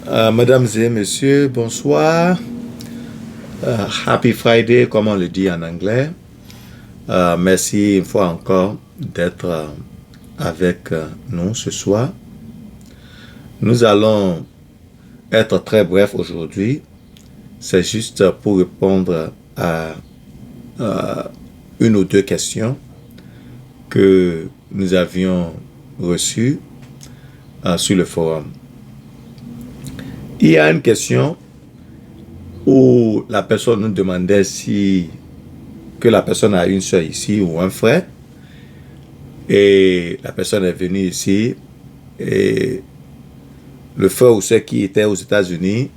Mesdames et messieurs, bonsoir. Happy Friday, comme on le dit en anglais. Merci une fois encore d'être avec nous ce soir. Nous allons être très brefs aujourd'hui. C'est juste pour répondre à une ou deux questions que nous avions reçues sur le forum. Il y a une question où la personne nous demandait que la personne a une soeur ici ou un frère, et la personne est venue ici et le frère ou soeur qui était aux États-Unis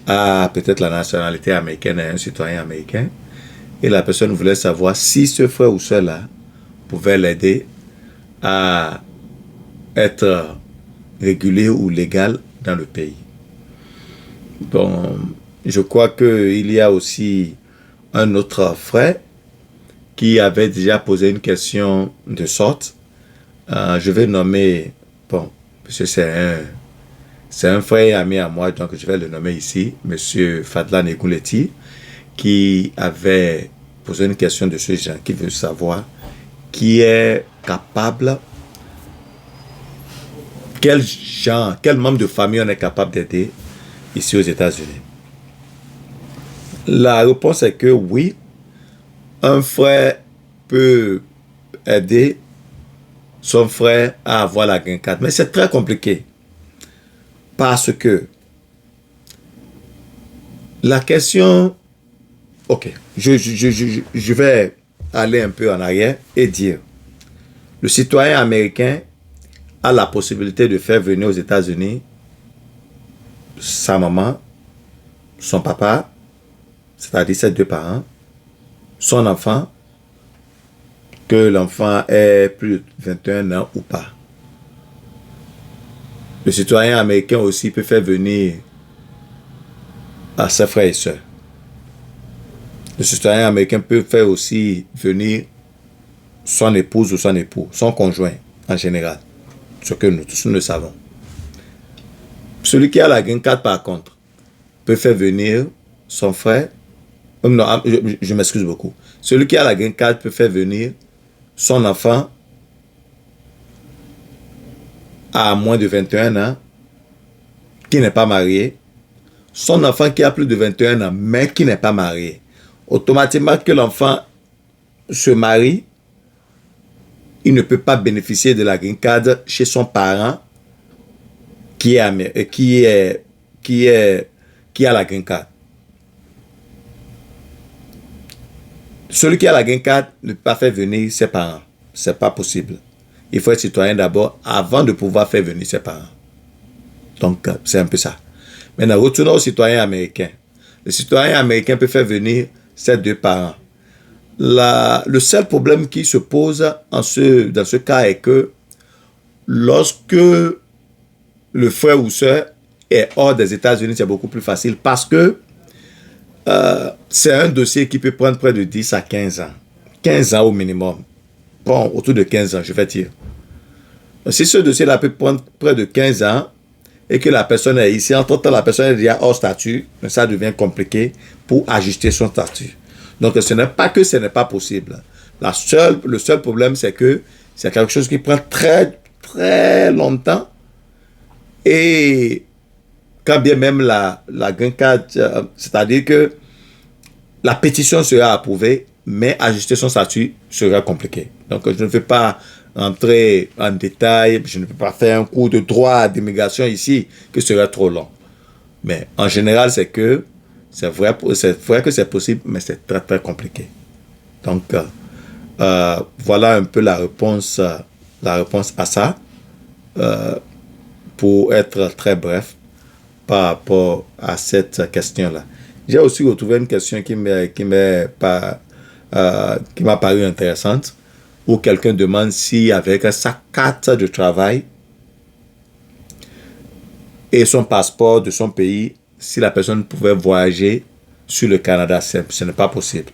a peut-être la nationalité américaine, est un citoyen américain, et la personne voulait savoir si ce frère ou soeur-là pouvait l'aider à être régulier ou légal dans le pays. Bon, je crois qu'il y a aussi un autre frère qui avait déjà posé une question de sorte. Je vais nommer, bon, parce que c'est un frère et ami à moi, donc je vais le nommer ici, Monsieur Fadlan Ekouleti, qui avait posé une question de ce genre, qui veut savoir qui est capable, quel membre de famille on est capable d'aider ici aux États-Unis. La réponse est que oui, un frère peut aider son frère à avoir la green card, mais c'est très compliqué parce que la question, ok, je vais aller un peu en arrière et dire, le citoyen américain a la possibilité de faire venir aux États-Unis sa maman, son papa, c'est-à-dire ses deux parents, son enfant, que l'enfant ait plus de 21 ans ou pas. Le citoyen américain aussi peut faire venir à ses frères et sœurs. Le citoyen américain peut faire aussi venir son épouse ou son époux, son conjoint en général, ce que nous tous le savons. Celui qui a la green card, par contre, peut faire venir son frère. Non, je m'excuse beaucoup. Celui qui a la green card peut faire venir son enfant à moins de 21 ans, qui n'est pas marié, son enfant qui a plus de 21 ans, mais qui n'est pas marié. Automatiquement que l'enfant se marie, il ne peut pas bénéficier de la green card chez son parent qui a la green card. Celui qui a la green card ne peut pas faire venir ses parents. C'est pas possible. Il faut être citoyen d'abord avant de pouvoir faire venir ses parents. Donc, c'est un peu ça. Maintenant, retournons au citoyen américain. Le citoyen américain peut faire venir ses deux parents. Le seul problème qui se pose dans ce cas est que lorsque le frère ou soeur est hors des États-Unis, c'est beaucoup plus facile parce que c'est un dossier qui peut prendre près de 10 à 15 ans. 15 ans au minimum. Bon, autour de 15 ans, je vais dire. Si ce dossier-là peut prendre près de 15 ans et que la personne est ici, entre-temps, la personne est déjà hors statut, ça devient compliqué pour ajuster son statut. Donc, ce n'est pas que ce n'est pas possible. Le seul problème, c'est que c'est quelque chose qui prend très, très longtemps. Et quand bien même la green card, c'est-à-dire que la pétition sera approuvée, mais ajuster son statut sera compliqué. Donc, je ne vais pas entrer en détail, je ne peux pas faire un cours de droit d'immigration ici, que ce serait trop long. Mais en général, c'est vrai que c'est possible, mais c'est très, très compliqué. Donc, voilà un peu la réponse à ça, pour être très bref par rapport à cette question-là. J'ai aussi retrouvé une question qui m'a paru intéressante, où quelqu'un demande si avec sa carte de travail et son passeport de son pays, si la personne pouvait voyager sur le Canada. Ce n'est pas possible.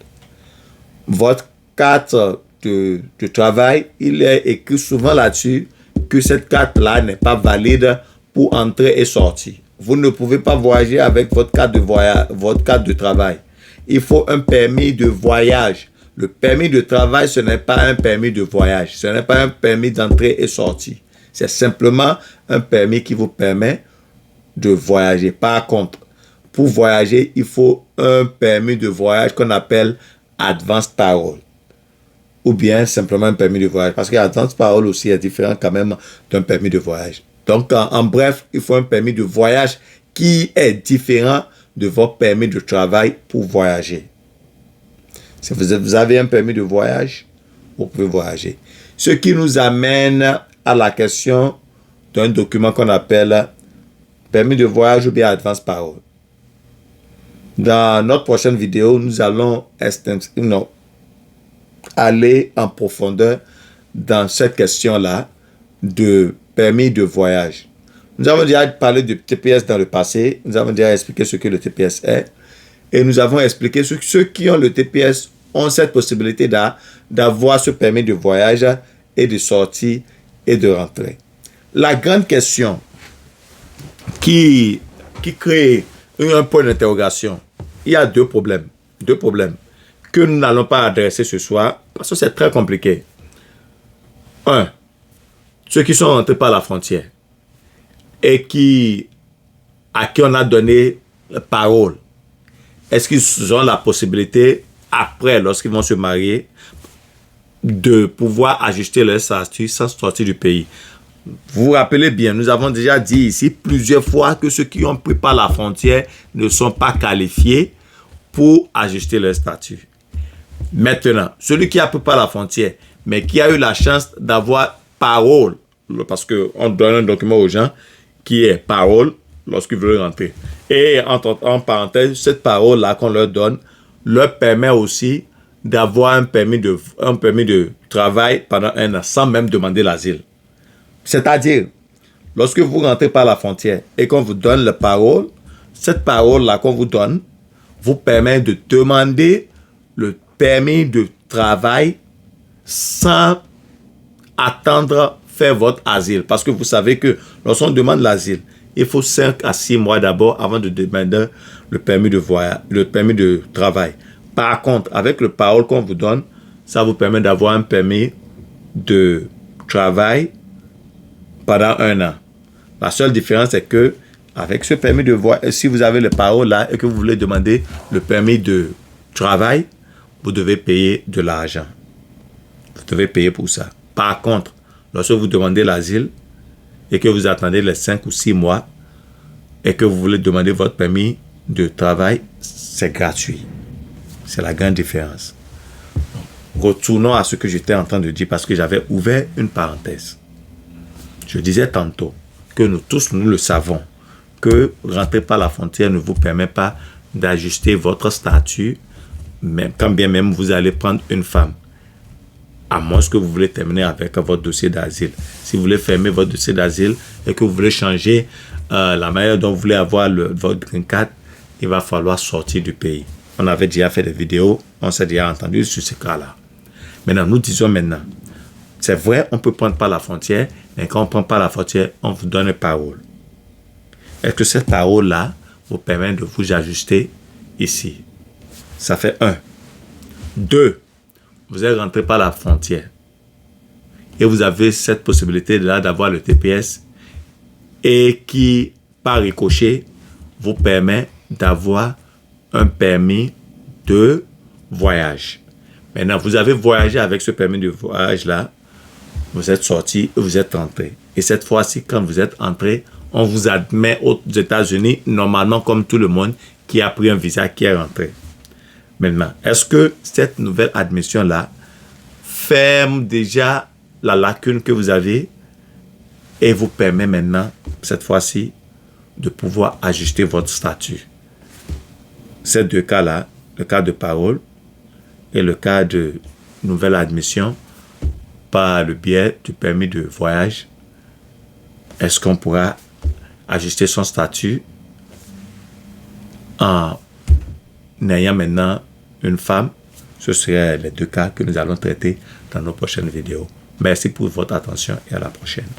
Votre carte de travail, il est écrit souvent là-dessus que cette carte-là n'est pas valide pour entrer et sortir. vous ne pouvez pas voyager avec votre carte de voyage, votre carte de travail. Il faut un permis de voyage. Le permis de travail, ce n'est pas un permis de voyage. Ce n'est pas un permis d'entrée et sortie. C'est simplement un permis qui vous permet de voyager. Par contre, pour voyager, il faut un permis de voyage qu'on appelle Advance Parole. Ou bien simplement un permis de voyage. Parce que Advance Parole aussi est différent quand même d'un permis de voyage. Donc, en bref, il faut un permis de voyage qui est différent de votre permis de travail pour voyager. Si vous avez un permis de voyage, vous pouvez voyager. Ce qui nous amène à la question d'un document qu'on appelle permis de voyage ou bien Advance Parole. Dans notre prochaine vidéo, nous allons aller en profondeur dans cette question-là de permis de voyage. Nous avons déjà parlé du TPS dans le passé. Nous avons déjà expliqué ce que le TPS est. Et nous avons expliqué que ceux qui ont le TPS ont cette possibilité d'avoir ce permis de voyage et de sortie et de rentrer. La grande question qui crée un point d'interrogation, il y a deux problèmes que nous n'allons pas adresser ce soir parce que c'est très compliqué. Un, ceux qui sont rentrés par la frontière et à qui on a donné parole, est-ce qu'ils ont la possibilité, après, lorsqu'ils vont se marier, de pouvoir ajuster leur statut sans sortir du pays? Vous vous rappelez bien, nous avons déjà dit ici plusieurs fois que ceux qui ont pris par la frontière ne sont pas qualifiés pour ajuster leur statut. Maintenant, celui qui a pris par la frontière, mais qui a eu la chance d'avoir parole, parce qu'on donne un document aux gens qui est parole lorsqu'ils veulent rentrer. Et en parenthèse, cette parole-là qu'on leur donne leur permet aussi d'avoir un permis de travail pendant 1 an sans même demander l'asile. C'est-à-dire, lorsque vous rentrez par la frontière et qu'on vous donne la parole, cette parole-là qu'on vous donne vous permet de demander le permis de travail sans attendre faire votre asile. Parce que vous savez que lorsqu'on demande l'asile, il faut 5 à 6 mois d'abord avant de demander le permis de voyage, le permis de travail. Par contre, avec le parole qu'on vous donne, ça vous permet d'avoir un permis de travail pendant 1 an. La seule différence est que avec ce permis de voyage, si vous avez le parole là et que vous voulez demander le permis de travail, vous devez payer de l'argent. Vous devez payer pour ça. Par contre, lorsque vous demandez l'asile et que vous attendez les 5 ou 6 mois et que vous voulez demander votre permis de travail, c'est gratuit. C'est la grande différence. Retournons à ce que j'étais en train de dire parce que j'avais ouvert une parenthèse. Je disais tantôt que nous tous, nous le savons, que rentrer par la frontière ne vous permet pas d'ajuster votre statut, même quand bien même vous allez prendre une femme. À moins que vous voulez terminer avec votre dossier d'asile. Si vous voulez fermer votre dossier d'asile et que vous voulez changer la manière dont vous voulez avoir votre green card, il va falloir sortir du pays. On avait déjà fait des vidéos, on s'est déjà entendu sur ce cas-là. Maintenant, nous disons maintenant, c'est vrai, on peut prendre par la frontière, mais quand on prend par la frontière, on vous donne une parole. Est-ce que cette parole-là vous permet de vous ajuster ici? Ça fait 1. 2. Vous êtes rentré par la frontière et vous avez cette possibilité-là d'avoir le TPS et qui, par ricochet, vous permet d'avoir un permis de voyage. Maintenant, vous avez voyagé avec ce permis de voyage-là, vous êtes sorti et vous êtes entré. Et cette fois-ci, quand vous êtes entré, on vous admet aux États-Unis, normalement comme tout le monde qui a pris un visa, qui est rentré. Maintenant, est-ce que cette nouvelle admission-là ferme déjà la lacune que vous avez et vous permet maintenant, cette fois-ci, de pouvoir ajuster votre statut? Ces deux cas-là, le cas de parole et le cas de nouvelle admission par le biais du permis de voyage, est-ce qu'on pourra ajuster son statut en ayant maintenant une femme? Ce seraient les deux cas que nous allons traiter dans nos prochaines vidéos. Merci pour votre attention et à la prochaine.